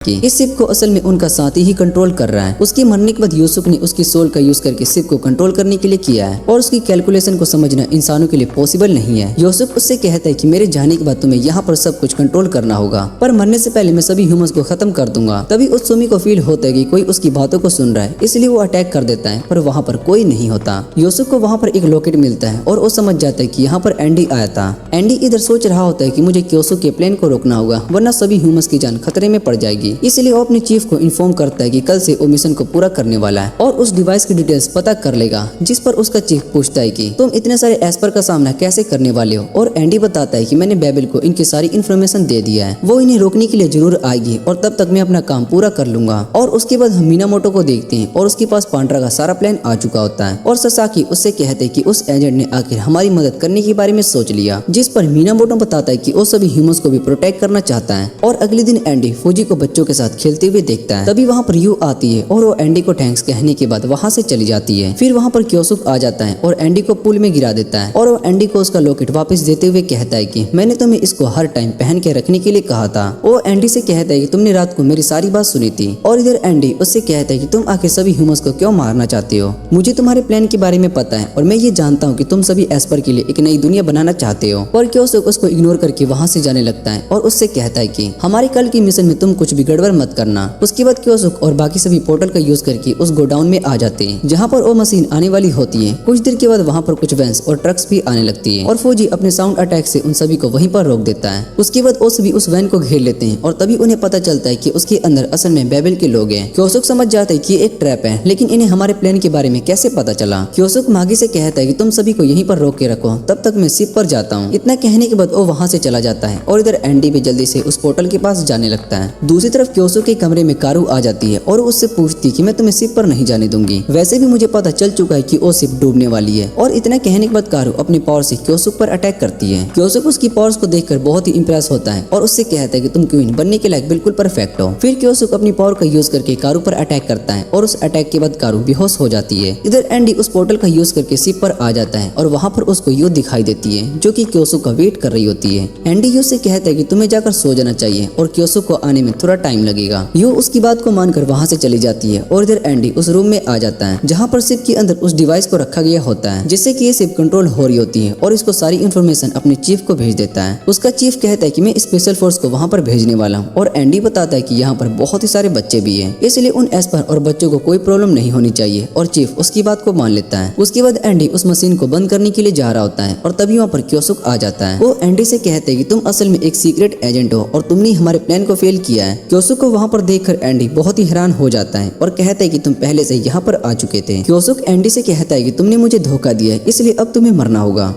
कि इस शिप को असल में उनका साथी ही कंट्रोल कर रहा है। उसके मरने के बाद यूसुफ ने उसकी सोल का यूज करके शिप को कंट्रोल करने के लिए किया है और उसकी कैलकुलेशन को समझना इंसानों के लिए पॉसिबल नहीं है। यूसुफ उससे कहता है कि मेरे जाने के बाद तुम्हें यहाँ पर सब कुछ कंट्रोल करना होगा, पर मरने से पहले मैं सभी ह्यूमंस को खत्म कर दूंगा। तभी उस सुमी को फील होता है कि कोई उसकी बातों को सुन रहा है, इसलिए वो अटैक कर देता है, पर वहाँ पर कोई नहीं होता। यूसुफ को वहाँ पर एक लॉकेट मिलता है और वो समझ जाता है कि यहाँ पर एंडी आया था। एंडी इधर सोच रहा होता है कि मुझे क्योसो के प्लेन को रोकना होगा, वरना सभी ह्यूमंस की जान खतरे में पड़ जाएगी। इसलिए वो अपने चीफ को इन्फॉर्म करता है कि कल से वो मिशन को पूरा करने वाला है और उस डिवाइस की डिटेल्स पता कर लेगा, जिस पर उसका चीफ पूछता है कि तुम इतने सारे एस्पर का सामना कैसे करने वाले हो, और एंडी बताता है कि मैंने बेबल को इनकी सारी इन्फॉर्मेशन दे दिया है, वो इन्हें रोकने के लिए जरूर आएगी और तब तक मैं अपना काम पूरा कर लूंगा। और उसके बाद हम मीनामोटो को देखते हैं और उसके पास पांड्रा का सारा प्लान आ चुका होता है और ससाकी उससे कहते हैं कि उस एजेंट ने आखिर हमारी मदद करने के बारे में सोच लिया, जिस पर मीनामोटो बताता है कि वो सभी ह्यूमंस को भी प्रोटेक्ट करना चाहता है। और अगले दिन एंडी फूजी को बच्चों के साथ खेलते हुए देखता है। तभी वहाँ पर यू आती है और वो एंडी को थैंक्स कहने के बाद वहाँ से चली जाती है। फिर वहाँ पर क्योसुक आ जाता है और एंडी को पुल में गिरा देता है और वो एंडी को उसका लॉकेट वापस देते हुए कहता है कि मैंने तुम्हें इसको हर टाइम पहन के रखने के लिए कहा था। वो एंडी से कहता है कि तुमने रात को मेरी सारी बात सुनी थी। और इधर एंडी उससे कहता है कि तुम आखिर सभी ह्यूमंस को क्यों मारना चाहते हो, मुझे तुम्हारे प्लान के बारे में पता है और मैं ये जानता हूँ कि तुम सभी एस्पर के लिए एक नई दुनिया बनाना चाहते हो। और क्योसुक उसको इग्नोर करके वहाँ से जाने लगता है और उससे कहता है कि हमारे कल की मिशन में तुम कुछ भी गड़बड़ मत करना। उसके बाद क्योसुक और बाकी सभी पोर्टल का यूज करके उस गोडाउन में आ जाते हैं, जहाँ पर वो मशीन आने वाली होती है। कुछ देर के बाद वहाँ पर कुछ वैन्स और ट्रक्स भी आने लगती है और फौजी अपने साउंड अटैक से उन सभी को वहीं पर रोक देता है। उसके बाद वो सभी उस वैन को घेर लेते हैं और तभी उन्हें पता चलता है कि उसके अंदर असल में बेबल के लोग हैं। क्योसुक समझ जाता है कि ये एक ट्रैप है, लेकिन इन्हें हमारे प्लान के बारे में कैसे पता चला। क्योसुक मागी से कहता है कि तुम सभी को यहीं पर रोक के रखो, तब तक मैं शिप पर जाता हूँ। इतना कहने के बाद वो वहाँ से चला जाता है और इधर एंडी भी जल्दी से उस पोर्टल के पास जाने लगता है। दूसरी तरफ क्योसुक के कमरे में कारू आ जाती है और उससे पूछती कि मैं तुम्हें शिप पर नहीं जाने दूंगी, वैसे भी मुझे पता चल चुका है कि वो शिप डूबने वाली है। और इतना कहने के बाद कारू अपने पावर से क्योसुक पर अटैक करती है। क्योसुक उसकी पावर्स को देखकर बहुत ही इंप्रेस होता है और उससे कहता है कि तुम क्वीन बनने के लायक बिल्कुल परफेक्ट हो। फिर क्योसुक अपनी पावर का यूज करके कारू पर अटैक करता है और उस अटैक के बाद कारू बेहोश हो जाती है। इधर एंडी उस पोर्टल का यूज करके शिप पर आ जाता है और वहाँ पर उसको यू दिखाई देती है, जो कि क्योसुक का वेट कर रही होती है। एंडी यू से कहता है कि तुम्हें जाकर सो जाना चाहिए और क्योसुक को आने में थोड़ा टाइम लगेगा। यू उसकी बात को मानकर वहाँ से चली जाती है और इधर एंडी उस रूम में आ जाता है जहाँ पर शिप के अंदर उस डिवाइस को रखा गया होता है, जिससे कि ये शिप कंट्रोल हो रही होती है और इसको सारी इन्फॉर्मेशन अपने चीफ को भेज देता है। उसका चीफ कहता है कि मैं स्पेशल फोर्स को वहाँ पर भेजने वाला हूँ और एंडी बताता है कि यहाँ पर बहुत ही सारे बच्चे भी हैं, इसलिए उन एस्पर और बच्चों को कोई प्रॉब्लम नहीं होनी चाहिए और चीफ उसकी बात को मान लेता है। उसके बाद एंडी उस मशीन को बंद करने के लिए जा रहा होता है और तभी वहाँ पर क्योसुक आ जाता है। वो एंडी से कहते हैं कि तुम असल में एक सीक्रेट एजेंट हो और तुमने हमारे प्लान को फेल किया है। क्योसुक को वहाँ पर देखकर एंडी बहुत ही हैरान हो जाता है और कहता है कि तुम पहले से यहाँ पर आ चुके थे। क्योसुक एंडी से कहता है कि तुमने मुझे धोखा दिया है, इसलिए अब तुम्हें मरना होगा।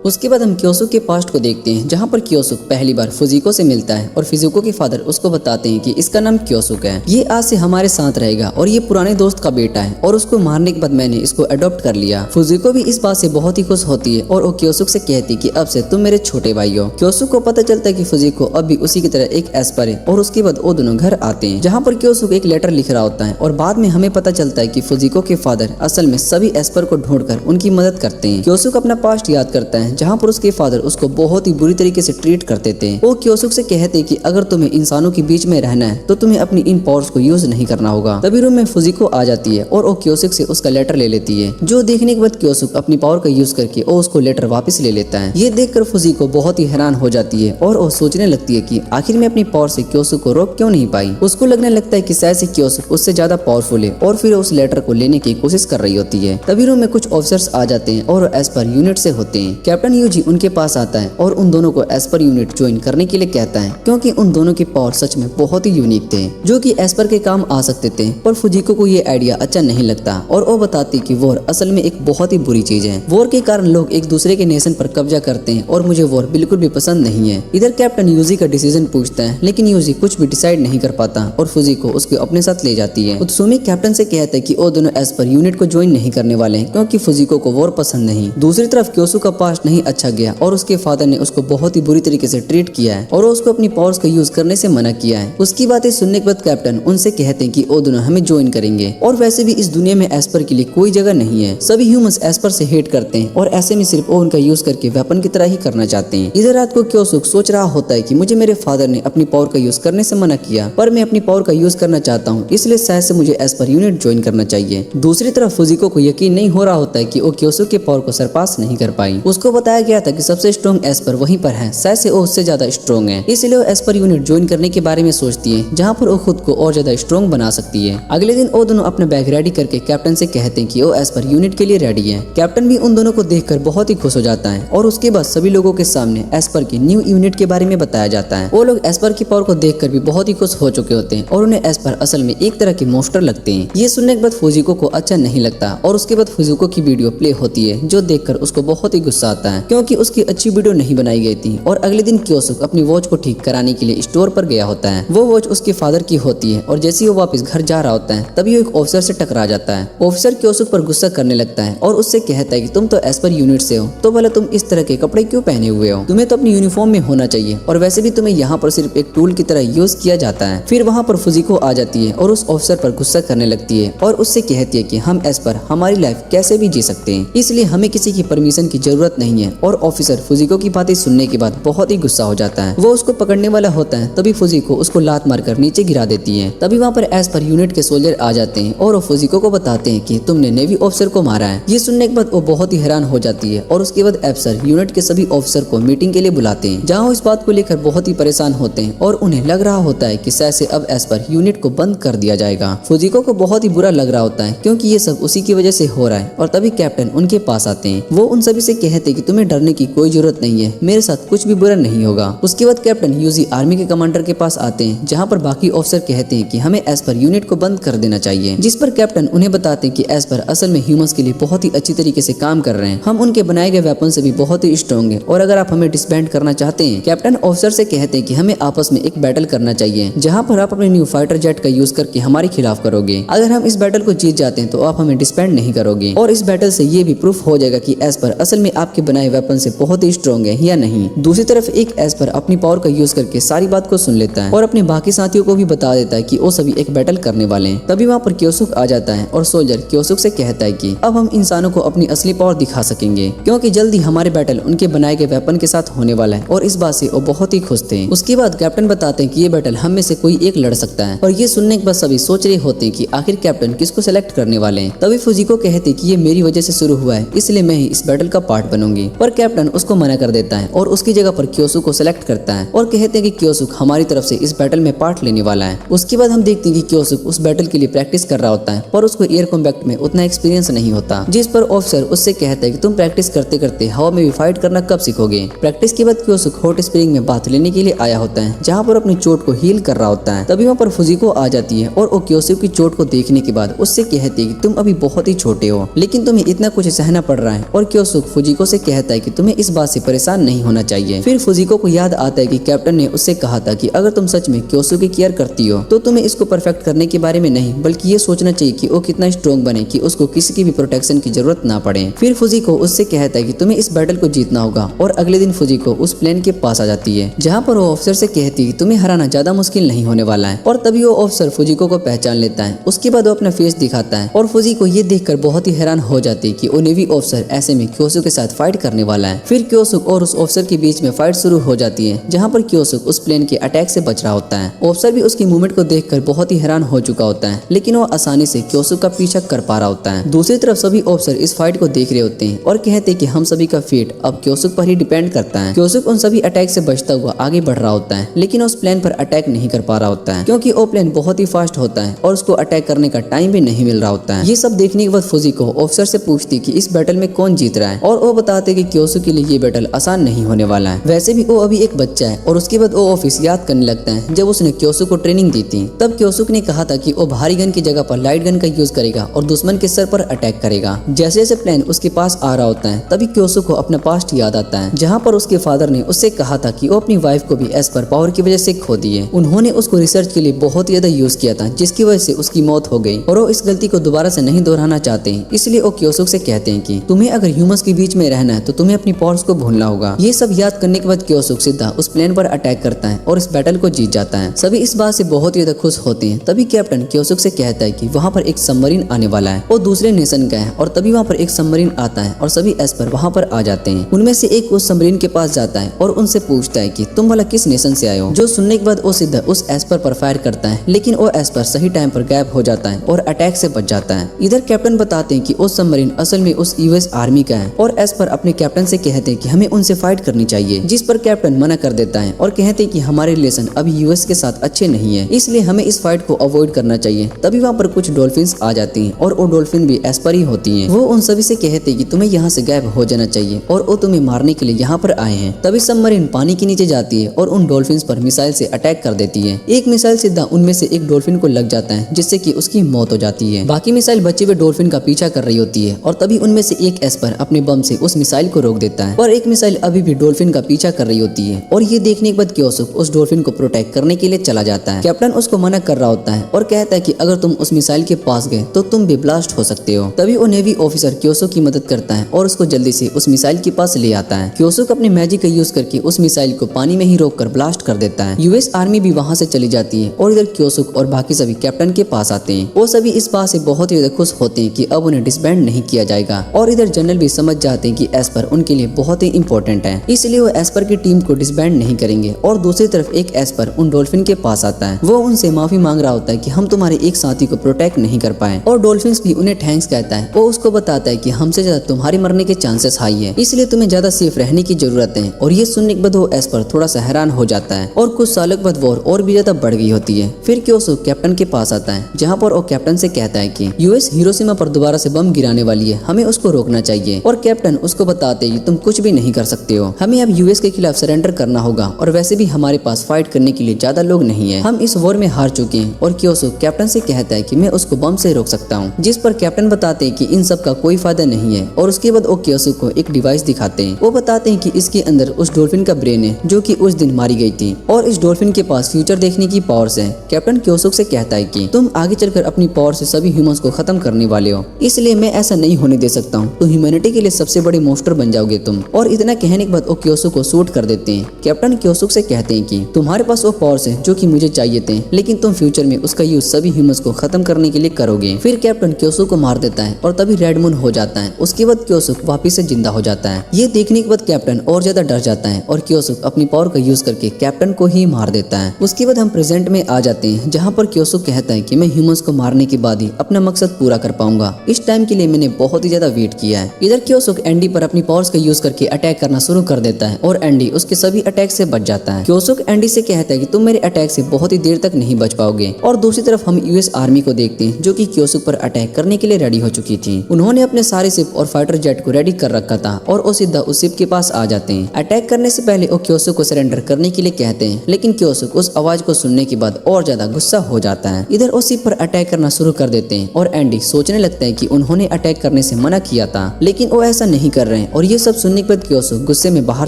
उसके बाद हम क्योसुक के पास्ट को देखते हैं, जहाँ पर क्योसुक पहली बार फुजिको से मिलता है और फिजुको के फादर उसको बताते हैं कि इसका नाम क्योसुक है, ये आज से हमारे साथ रहेगा और ये पुराने दोस्त का बेटा है और उसको मारने के बाद मैंने इसको अडॉप्ट कर लिया। फुजिको भी इस बात से बहुत ही खुश होती है और वो क्योसुक से कहती कि अब से तुम मेरे छोटे भाई हो। क्योसुक को पता चलता है कि फुजिको अब भी उसी की तरह एक एस्पर है और उसके बाद वो दोनों घर आते हैं, जहाँ पर क्योसुक एक लेटर लिख रहा होता है और बाद में हमें पता चलता है कि फुजिको के फादर असल में सभी एस्पर को ढूंढकर उनकी मदद करते हैं। क्योसुक अपना पास्ट याद करता है, जहाँ पर उसके उसको बहुत ही बुरी तरीके से ट्रीट करते थे। वो क्योसुक से कहते कि अगर तुम्हें इंसानों के बीच में रहना है तो तुम्हें अपनी इन पावर्स को यूज नहीं करना होगा। तभी रूम में फुजिको आ जाती है और वो क्योसुक से उसका लेटर ले लेती है, जो देखने के बाद क्योसुक अपनी पावर का यूज करके वो उसको लेटर वापस ले लेता है। ये देखकर फुजिको बहुत ही हैरान हो जाती है और वो सोचने लगती है कि आखिर में अपनी पावर से क्योसुक को रोक क्यों नहीं पाई। उसको लगने लगता है कि शायद से क्योसुक उससे ज्यादा पावरफुल है और फिर उस लेटर को लेने की कोशिश कर रही होती है। तभी रूम में कुछ ऑफिसर्स आ जाते हैं और एस्पर यूनिट से होते हैं। कैप्टन यूजी उनके पास आता है और उन दोनों को एस्पर यूनिट ज्वाइन करने के लिए कहता है, क्योंकि उन दोनों के पावर सच में बहुत ही यूनिक थे, जो कि एस्पर के काम आ सकते थे। पर फुजिको को ये आइडिया अच्छा नहीं लगता और वो बताती कि वॉर असल में एक बहुत ही बुरी चीज है। वॉर के कारण लोग एक दूसरे के नेशन पर कब्जा करते हैं और मुझे वॉर बिल्कुल भी पसंद नहीं है। इधर कैप्टन यूजी का डिसीजन पूछता है, लेकिन यूजी कुछ भी डिसाइड नहीं कर पाता और फुजिको उसके अपने साथ ले जाती है। उत्सुमी कैप्टन से कहता है कि वो दोनों एस्पर यूनिट को ज्वाइन नहीं करने वाले, क्योंकि फुजिको को वॉर पसंद नहीं। दूसरी तरफ क्योसुक का पास्ट नहीं अच्छा गया और उसके फादर ने उसको बहुत ही बुरी तरीके से ट्रीट किया है और उसको अपनी पावर्स का यूज करने से मना किया है। उसकी बातें सुनने के बाद कैप्टन उनसे कहते हैं कि वो दोनों हमें ज्वाइन करेंगे और वैसे भी इस दुनिया में एस्पर के लिए कोई जगह नहीं है। सभी ह्यूमंस एस्पर से हेट करते हैं और ऐसे में सिर्फ वो उनका यूज करके वेपन की तरह ही करना चाहते हैं। इधर रात को क्योसुक सोच रहा होता है कि मुझे मेरे फादर ने अपनी पावर का यूज करने से मना किया, पर मैं अपनी पावर का यूज करना चाहता हूँ, इसलिए शायद से मुझे एस्पर यूनिट ज्वाइन करना चाहिए। दूसरी तरफ फुजिको को यकीन नहीं हो रहा होता है कि वो क्योसुक के पावर को सरपास नहीं कर पाई। उसको बताया गया था कि सबसे स्ट्रॉन्ग एस्पर वहीं पर है, शायद से वो उससे ज्यादा स्ट्रॉन्ग है, इसलिए वो एस्पर यूनिट ज्वाइन करने के बारे में सोचती है जहाँ पर वो खुद को और ज्यादा स्ट्रॉन्ग बना सकती है। अगले दिन वो दोनों अपना बैग रेडी करके कैप्टन से कहते हैं कि वो एस्पर यूनिट के लिए रेडी है। कैप्टन भी उन दोनों को देखकर बहुत ही खुश हो जाता है और उसके बाद सभी लोगों के सामने एस्पर की न्यू यूनिट के बारे में बताया जाता है। वो लोग एस्पर की पावर को देखकर भी बहुत ही खुश हो चुके होते हैं और उन्हें एस्पर असल में एक तरह के मॉन्स्टर लगते हैं। ये सुनने के बाद फुजिको को अच्छा नहीं लगता और उसके बाद फुजिको की वीडियो प्ले होती है जो देखकर उसको बहुत ही गुस्सा आता है क्योंकि उसकी अच्छी वीडियो नहीं बनाई गई थी। और अगले दिन क्योसुक अपनी वॉच को ठीक कराने के लिए स्टोर पर गया होता है। वो वॉच उसके फादर की होती है और जैसे ही वो वापस घर जा रहा होता है तभी वो एक ऑफिसर से टकरा जाता है। ऑफिसर क्योसुक पर गुस्सा करने लगता है और उससे कहता है कि तुम तो एस्पर यूनिट से हो, तो भला तुम इस तरह के कपड़े क्यों पहने हुए हो? तुम्हें तो अपनी यूनिफॉर्म में होना चाहिए और वैसे भी तुम्हें यहाँ पर सिर्फ एक टूल की तरह यूज किया जाता है। फिर वहाँ पर फुजिको आ जाती है और उस ऑफिसर पर गुस्सा करने लगती है और उससे कहती है कि हम एस्पर हमारी लाइफ कैसे भी जी सकते हैं, इसलिए हमें किसी की परमिशन की जरूरत नहीं है। और ऑफिसर फुजिको की बातें सुनने के बाद बहुत ही गुस्सा हो जाता है। वो उसको पकड़ने वाला होता है तभी फुजिको उसको लात मारकर नीचे गिरा देती है। तभी वहाँ पर एस्पर यूनिट के सोल्जर आ जाते हैं और वो फुजिको को बताते हैं कि तुमने नेवी ऑफिसर को मारा है। ये सुनने के बाद वो बहुत ही हैरान हो जाती है और उसके बाद एस्पर यूनिट के सभी ऑफिसर को मीटिंग के लिए बुलाते हैं जहाँ वो इस बात को लेकर बहुत ही परेशान होते हैं और उन्हें लग रहा होता है कि शायद से अब एस्पर यूनिट को बंद कर दिया जाएगा। फुजिको को बहुत ही बुरा लग रहा होता है क्योंकि ये सब उसी की वजह से हो रहा है। और तभी कैप्टन उनके पास आते हैं। वो उन सभी से कहते हैं कि तुम्हें डरने की कोई जरूरत नहीं है, मेरे साथ कुछ भी बुरा नहीं होगा। उसके बाद कैप्टन यूजी आर्मी के कमांडर के पास आते हैं जहाँ पर बाकी ऑफिसर कहते हैं कि हमें एस्पर यूनिट को बंद कर देना चाहिए, जिस पर कैप्टन उन्हें बताते हैं कि एस्पर असल में ह्यूमंस के लिए बहुत ही अच्छी तरीके से काम कर रहे हैं, हम उनके बनाए गए वेपन से भी बहुत ही स्ट्रॉन्ग है और अगर आप हमें डिसबैंड करना चाहते हैं, कैप्टन ऑफिसर से कहते हैं कि हमें आपस में एक बैटल करना चाहिए जहाँ पर आप अपने न्यू फाइटर जेट का यूज करके हमारे खिलाफ करोगे। अगर हम इस बैटल को जीत जाते हैं तो आप हमें डिसबैंड नहीं करोगे और इस बैटल से ये भी प्रूफ हो जाएगा कि एस्पर असल में आपके बनाए वेपन से बहुत ही स्ट्रॉन्ग है या नहीं। दूसरी तरफ एक एस्पर अपनी पावर का यूज करके सारी बात को सुन लेता है और अपने बाकी साथियों को भी बता देता है कि वो सभी एक बैटल करने वाले हैं। तभी वहाँ पर क्योसुक आ जाता है और सोल्जर क्योसुक से कहता है कि अब हम इंसानों को अपनी असली पावर दिखा सकेंगे क्योंकि जल्दी हमारे बैटल उनके बनाए गए वेपन के साथ होने वाला है और इस बात से वो बहुत ही खुश थे। उसके बाद कैप्टन बताते हैं कि ये बैटल हम में से कोई एक लड़ सकता है और ये सुनने के बाद सभी सोच रहे होते हैं कि आखिर कैप्टन किसको सेलेक्ट करने वाले हैं। तभी फुजिको कहते कि ये मेरी वजह से शुरू हुआ है इसलिए मैं ही इस बैटल का पार्ट बनूंगी, पर कैप्टन उसको मना कर देता है और उसकी जगह पर क्योसुक को सेलेक्ट करता है और कहते हैं कि क्योसुक हमारी तरफ से इस बैटल में पार्ट लेने वाला है। उसके बाद हम देखते हैं कि क्योसुक उस बैटल के लिए प्रैक्टिस कर रहा होता है पर उसको एयर कॉम्बैट में उतना एक्सपीरियंस नहीं होता, जिस पर ऑफिसर उससे कहता है कि तुम प्रैक्टिस करते करते हवा में भी फाइट करना कब सीखोगे। प्रैक्टिस के बाद क्योसुक हॉट स्प्रिंग में बाथ लेने के लिए आया होता है जहाँ पर अपनी चोट को हील कर रहा होता है। तभी वहाँ पर फुजिको आ जाती है और वो क्योसुक की चोट को देखने के बाद उससे कहती है कि तुम अभी बहुत ही छोटे हो लेकिन तुम्हें इतना कुछ सहना पड़ रहा है। और क्योसुक फुजिको से कहता है कि तुम्हें इस बात से परेशान नहीं होना चाहिए। फिर फुजिको को याद आता है कि कैप्टन ने उससे कहा था कि अगर तुम सच में क्योसुक की केयर करती हो तो तुम्हें इसको परफेक्ट करने के बारे में नहीं बल्कि ये सोचना चाहिए कि वो कितना स्ट्रॉन्ग बने कि उसको किसी की भी प्रोटेक्शन की जरूरत ना पड़े। फिर फुजिको उससे कहता है कि तुम्हें इस बैटल को जीतना होगा और अगले दिन फुजिको उस प्लेन के पास आ जाती है जहाँ पर वो ऑफिसर से कहती है तुम्हें हराना ज्यादा मुश्किल नहीं होने वाला है। और तभी वो ऑफिसर फुजिको को पहचान लेता है। उसके बाद वो अपना फेस दिखाता है और फुजिको ये देखकर बहुत ही हैरान हो जाती है कि वो नेवी ऑफिसर ऐसे में क्योसुक के साथ फाइट करने वाला है। फिर क्योसुक और उस ऑफिसर के बीच में फाइट शुरू हो जाती है जहाँ पर क्योसुक उस प्लेन के अटैक से बच रहा होता है। ऑफिसर भी उसकी मूवमेंट को देखकर बहुत ही हैरान हो चुका होता है लेकिन वो आसानी से क्योसुक का पीछा कर पा रहा होता है। दूसरी तरफ सभी ऑफिसर इस फाइट को देख रहे होते हैं और कहते हैं कि हम सभी का फेट अब क्योसुक पर ही डिपेंड करता है। क्योसुक उन सभी अटैक से बचता हुआ आगे बढ़ रहा होता है लेकिन उस प्लेन पर अटैक नहीं कर पा रहा होता है क्योंकि वो प्लेन बहुत ही फास्ट होता है और उसको अटैक करने का टाइम भी नहीं मिल रहा होता है। ये सब देखने के बाद फुजिको ऑफिसर से पूछती कि इस बैटल में कौन जीत रहा है और वो बताते कि क्योसुक के लिए ये बैटल आसान नहीं होने वाला है। वैसे भी वो अभी एक बच्चा है। और उसके बाद वो ऑफिस याद करने लगता है जब उसने क्योसुक को ट्रेनिंग दी थी। तब क्योसुक ने कहा था कि वो भारी गन की जगह पर लाइट गन का यूज करेगा और दुश्मन के सर पर अटैक करेगा। जैसे जैसे प्लेन उसके पास आ रहा होता है तभी क्योसुक को अपना पास्ट याद आता है जहाँ पर उसके फादर ने उससे कहा था कि वो अपनी वाइफ को भी एस्पर पावर की वजह से खो दिए। उन्होंने उसको रिसर्च के लिए बहुत ज्यादा यूज किया था जिसकी वजह से उसकी मौत हो गई और वो इस गलती को दोबारा से नहीं दोहराना चाहते हैं। इसलिए वो क्योसुक से कहते हैं कि तुम्हें अगर ह्यूमंस के बीच में रहना है है तो तुम्हें अपनी पावर्स को भूलना होगा। ये सब याद करने के बाद क्योसुक सीधा उस प्लेन पर अटैक करता है और इस बैटल को जीत जाता है। सभी इस बात से बहुत ही ज्यादा खुश होते हैं। तभी कैप्टन क्योसुक से कहता है कि वहाँ पर एक सबमरीन आने वाला है और दूसरे नेशन का है। और तभी वहाँ पर एक सबमरीन आता है और सभी एस्पर वहाँ पर आ जाते हैं। उनमें से एक उस सबमरीन के पास जाता है और उनसे पूछता है कि तुम वाला किस नेशन से आए हो। जो सुनने के बाद वो सीधा उस एस्पर पर फायर करता है, लेकिन वो एस्पर सही टाइम पर गायब हो जाता है और अटैक से बच जाता है। इधर कैप्टन बताते हैं कि वो सबमरीन असल में उस यूएस आर्मी का है और एस्पर अपने कैप्टन से कहते हैं कि हमें उनसे फाइट करनी चाहिए, जिस पर कैप्टन मना कर देता है और कहते हैं कि हमारे रिलेशन अभी यूएस के साथ अच्छे नहीं है, इसलिए हमें इस फाइट को अवॉइड करना चाहिए। तभी वहाँ पर कुछ डॉल्फिन्स आ जाती हैं और वो डॉल्फिन भी एस्पर ही होती हैं। वो उन सभी से कहते हैं कि तुम्हें यहाँ से गायब हो जाना चाहिए और वो तुम्हें मारने के लिए यहाँ पर आए हैं। तभी सबमरीन पानी के नीचे जाती है और उन डॉल्फिन्स पर मिसाइल से अटैक कर देती है। एक मिसाइल सीधा उनमें से एक डॉल्फिन को लग जाता है, जिससे कि उसकी मौत हो जाती है। बाकी मिसाइल बचे हुए डॉल्फिन का पीछा कर रही होती है और तभी उनमें से एक एस्पर अपने बम से उस मिसाइल को रोक देता है और एक मिसाइल अभी भी डॉल्फिन का पीछा कर रही होती है। और ये देखने के बाद क्योसुक उस डॉल्फिन को प्रोटेक्ट करने के लिए चला जाता है। कैप्टन उसको मना कर रहा होता है और कहता है कि अगर तुम उस मिसाइल के पास गए तो तुम भी ब्लास्ट हो सकते हो। तभी वो नेवी ऑफिसर क्योसुक की मदद करता है और उसको जल्दी से उस मिसाइल के पास ले आता है। क्योसुक अपने मैजिक का यूज करके उस मिसाइल को पानी में ही रोककर ब्लास्ट कर देता है। यूएस आर्मी भी वहाँ से चली जाती है और इधर क्योसुक और बाकी सभी कैप्टन के पास आते हैं। वो सभी इस बात से बहुत ही ज्यादा खुश होते हैं कि अब उन्हें डिसबैंड नहीं किया जाएगा। और इधर जनरल भी समझ जाते हैं कि एस्पर उनके लिए बहुत ही इंपॉर्टेंट है, इसलिए वो एस्पर की टीम को डिसबैंड नहीं करेंगे। और दूसरी तरफ एक एस्पर उन डॉल्फिन के पास आता है। वो उनसे माफी मांग रहा होता है कि हम तुम्हारे एक साथी को प्रोटेक्ट नहीं कर पाए। और डॉल्फिन्स भी उन्हें थैंक्स कहता है। वो उसको बताता है कि हमसे ज्यादा तुम्हारे मरने के चांसेस हाई है, इसलिए तुम्हें ज्यादा सेफ रहने की जरूरत है। और ये सुनने के बाद वो एस्पर थोड़ा सा हैरान हो जाता है और कुछ सालों के बाद वॉर और भी ज्यादा बढ़ गई होती है। फिर क्योसुक कैप्टन के पास आता है, जहाँ पर वो कैप्टन से कहता है कि यूएस हिरोशिमा पर दोबारा से बम गिराने वाली है, हमें उसको रोकना चाहिए। और कैप्टन उसको बताते हैं कि तुम कुछ भी नहीं कर सकते हो, हमें अब यूएस के खिलाफ सरेंडर करना होगा और वैसे भी हमारे पास फाइट करने के लिए ज्यादा लोग नहीं है, हम इस वॉर में हार चुके हैं। और क्योसुक कैप्टन से कहता है कि मैं उसको बम से रोक सकता हूँ, जिस पर कैप्टन बताते हैं कि इन सब का कोई फायदा नहीं है। और उसके बाद वो क्योसुक को एक डिवाइस दिखाते हैं। वो बताते हैं कि इसके अंदर उस डॉल्फिन का ब्रेन है जो कि उस दिन मारी गई थी और इस डॉल्फिन के पास फ्यूचर देखने की पावर्स है। कैप्टन क्योसुक से कहता है कि तुम आगे चलकर अपनी पावर से सभी ह्यूमंस को खत्म करने वाले हो, इसलिए मैं ऐसा नहीं होने दे सकता हूँ, तो ह्यूमैनिटी के लिए सबसे बड़े मॉन्स्टर बन जाओगे तुम। और इतना कहने के बाद वो क्योसुक को शूट कर देते हैं। कैप्टन क्योसुक से कहते हैं कि तुम्हारे पास वो पावर्स है जो कि मुझे चाहिए थे, लेकिन तुम फ्यूचर में उसका यूज सभी ह्यूमंस को खत्म करने के लिए करोगे। फिर कैप्टन क्योसुक को मार देता है और तभी रेड मून हो जाता है। उसके बाद क्योसुक वापिस से जिंदा हो जाता है। ये देखने के बाद कैप्टन और ज्यादा डर जाता है और क्योसुक अपनी पावर का यूज करके कैप्टन को ही मार देता है। उसके बाद हम प्रेजेंट में आ जाते हैं, जहाँ पर क्योसुक कहता है कि मैं ह्यूमंस को मारने के बाद ही अपना मकसद पूरा कर पाऊंगा। इस टाइम के लिए मैंने बहुत ही ज्यादा वेट किया है। इधर क्योसुक एंडी पर अपनी पावर्स का यूज करके अटैक करना शुरू कर देता है और एंडी उसके सभी अटैक से बच जाता है। क्योसुक एंडी से कहता है कि तुम मेरे अटैक से बहुत ही देर तक नहीं बच पाओगे। और दूसरी तरफ हम यूएस आर्मी को देखते हैं, जो कि क्योसुक पर अटैक करने के लिए रेडी हो चुकी थी। उन्होंने अपने सारे शिप और फाइटर जेट को रेडी कर रखा था और वो सीधा उस शिप के पास आ जाते हैं। अटैक करने से पहले वो क्योसुक को सरेंडर करने के लिए कहते हैं, लेकिन क्योसुक उस आवाज को सुनने के बाद और ज्यादा गुस्सा हो जाता है। इधर वो शिप पर अटैक करना शुरू कर देते हैं और एंडी सोचने लगता है कि उन्होंने अटैक करने से मना किया था, लेकिन वो ऐसा नहीं कर रहे हैं। और ये सब सुनने के बाद क्योसुक गुस्से में बाहर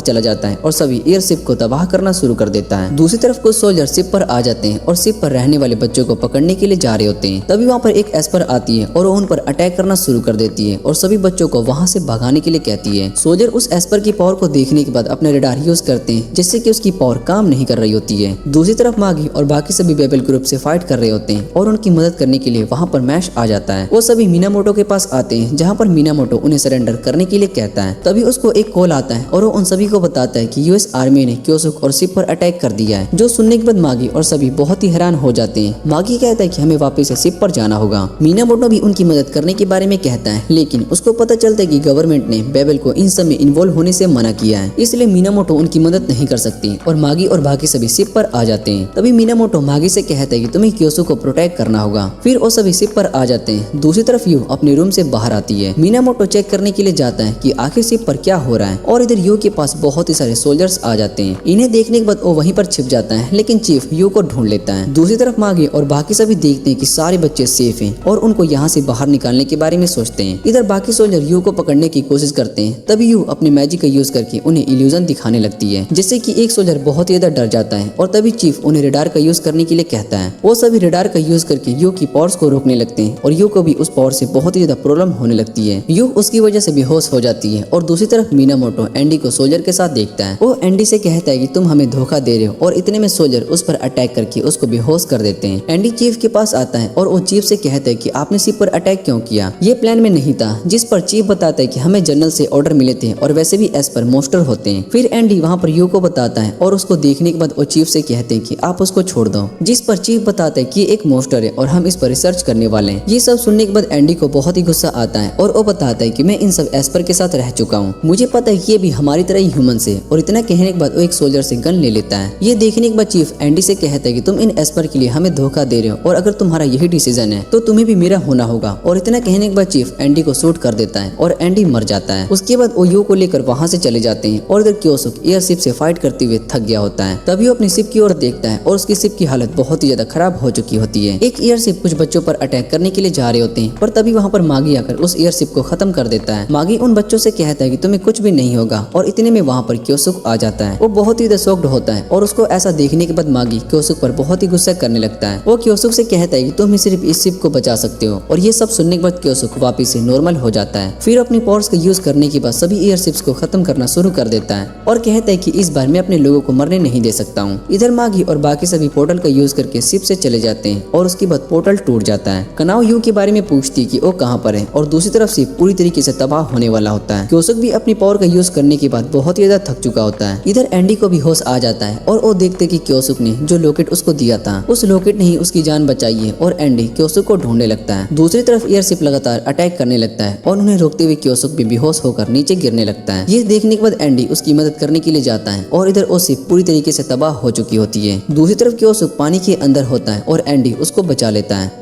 चला जाता है और सभी एयरशिप को तबाह करना शुरू कर देता है। दूसरी तरफ कुछ सोल्जर शिप पर आ जाते हैं और शिप पर रहने वाले बच्चों को पकड़ने के लिए जा रहे होते हैं। तभी वहाँ पर एक एस्पर आती है और वो उन पर अटैक करना शुरू कर देती है और सभी बच्चों को वहाँ से भगाने के लिए कहती है। सोल्जर उस एस्पर की पावर को देखने के बाद अपने रडार यूज करते हैं, जिससे कि उसकी पावर काम नहीं कर रही होती है। दूसरी तरफ मागी और बाकी सभी बेबल ग्रुप से फाइट कर रहे होते हैं और उनकी मदद करने के लिए वहाँ पर मैश आ जाता है। वो सभी मीनामोटो के पास आते हैं, जहाँ पर मीनामोटो उन्हें सरेंडर करने के लिए कहता है। तभी उसको एक कॉल आता है और वो उन सभी को बताता है कि यूएस आर्मी ने क्योसुक और शिप पर अटैक कर दिया है। जो सुनने के बाद मागी और सभी बहुत ही हैरान हो जाते हैं। मागी कहता है कि हमें वापस से शिप पर जाना होगा। मीनामोटो भी उनकी मदद करने के बारे में कहता है, लेकिन उसको पता चलता है कि गवर्नमेंट ने बेबल को इन सब में इन्वॉल्व होने से मना किया है, इसलिए मीनामोटो उनकी मदद नहीं कर सकती और मागी और बाकी सभी शिप पर आ जाते हैं। तभी मीनामोटो मागी से कहता है कि तुम्हें क्योसुक को प्रोटेक्ट करना होगा। फिर वो सभी शिप पर आ जाते हैं। दूसरी तरफ यू अपने रूम से बाहर आती है। मीनामोटो चेक करने के लिए जाता है कि आखिर शिप पर क्या हो रहा है और इधर यू के पास बहुत ही सारे सोल्जर्स आ जाते हैं। इन्हें देखने के बाद वो वहीं पर छिप जाता है, लेकिन चीफ यू को ढूंढ लेता है। दूसरी तरफ मागी और बाकी सभी देखते हैं कि सारे बच्चे सेफ हैं और उनको यहाँ से बाहर निकालने के बारे में सोचते हैं। इधर बाकी सोल्जर यू को पकड़ने की कोशिश करते हैं। तभी यू अपने मैजिक का यूज करके उन्हें इल्यूजन दिखाने लगती है, जिससे कि एक सोल्जर बहुत ही ज्यादा डर जाता है और तभी चीफ उन्हें रेडार का यूज करने के लिए कहता है। वो सभी रेडार का यूज करके यू की पावर्स को रोकने लगते हैं और यू को भी उस पावर से बहुत ही ज्यादा प्रॉब्लम होने लगती है। यू उसकी वजह से बेहोश हो जाती है है और दूसरी तरफ मीनामोटो एंडी को सोल्जर के साथ देखता है। वो एंडी से कहता है कि तुम हमें धोखा दे रहे हो और इतने में सोल्जर उस पर अटैक करके उसको बेहोश कर देते हैं। एंडी चीफ के पास आता है और वो चीफ से कहता है कि आपने शिप पर अटैक क्यों किया, ये प्लान में नहीं था। जिस पर चीफ बताता है कि हमें जनरल से ऑर्डर मिले थे और वैसे भी एस पर मोस्टर होते हैं। फिर एंडी वहाँ पर यू को बताता है और उसको देखने के बाद वो चीफ से कहते हैं कि आप उसको छोड़ दो। जिस पर चीफ बताता है कि एक मोस्टर है और हम इस पर रिसर्च करने वाले हैं। ये सब सुनने के बाद एंडी को बहुत ही गुस्सा आता है और वो बताता है कि मैं इन सब एस्पर के साथ रह चुका हूँ, मुझे पता है कि ये भी हमारी तरह ही ह्यूमंस है। और इतना कहने के बाद वो एक सोल्जर से गन ले लेता है। ये देखने के बाद चीफ एंडी से कहता है कि तुम इन एस्पर के लिए हमें धोखा दे रहे हो और अगर तुम्हारा यही डिसीजन है तो तुम्हें भी मेरा होना होगा। और इतना कहने के बाद चीफ एंडी को शूट कर देता है और एंडी मर जाता है। उसके बाद वो यू को लेकर वहाँ से चले जाते हैं और इधर क्योसुक एयरशिप से फाइट करते हुए थक गया होता है। तभी वो अपनी शिप की ओर देखता है और उसकी शिप की हालत बहुत ही ज्यादा खराब हो चुकी होती है। एक एयरशिप कुछ बच्चों पर अटैक करने के लिए जा रहे होते हैं पर तभी वहाँ पर मागी आकर उस एयरशिप को खत्म कर देता है। मागी उन बच्चों से कहता है कि तुम्हें कुछ भी नहीं होगा और इतने में वहाँ पर क्योसुक आ जाता है। वो बहुत ही शॉक्ड होता है और उसको ऐसा देखने के बाद मागी क्योसुक पर बहुत ही गुस्सा करने लगता है। वो क्योसुक से कहता है कि तुम ही सिर्फ इस शिप को बचा सकते हो और ये सब सुनने के बाद क्योसुक वापस से नॉर्मल हो जाता है। फिर अपनी पावर्स का यूज करने के बाद सभी एयरशिप्स को खत्म करना शुरू कर देता है और कहता है कि इस बार मैं अपने लोगों को मरने नहीं दे सकता हूँ। इधर मागी और बाकी सभी पोर्टल का यूज करके शिप से चले जाते हैं और उसके बाद पोर्टल टूट जाता है। कनाओ यू के बारे में पूछती कि वो कहाँ पर है और दूसरी तरफ शिप पूरी तरीके से तबाह होने वाला होता है। क्योसुक भी अपनी पावर का यूज करने के बाद बहुत ही ज्यादा थक चुका होता है। इधर एंडी को भी होश आ जाता है और वो देखते कि क्योसुक ने जो लॉकेट उसको दिया था उस लॉकेट ने ही उसकी जान बचाई है और एंडी क्योसुक को ढूंढने लगता है। दूसरी तरफ एयरशिप लगातार अटैक करने लगता है और उन्हें रोकते हुए क्योसुक भी बेहोश होकर नीचे गिरने लगता है। ये देखने के बाद एंडी उसकी मदद करने के लिए जाता है और इधर वो शिप पूरी तरीके से तबाह हो चुकी होती है। दूसरी तरफ क्योसुक पानी के अंदर होता है और एंडी उसको बचा लेता है।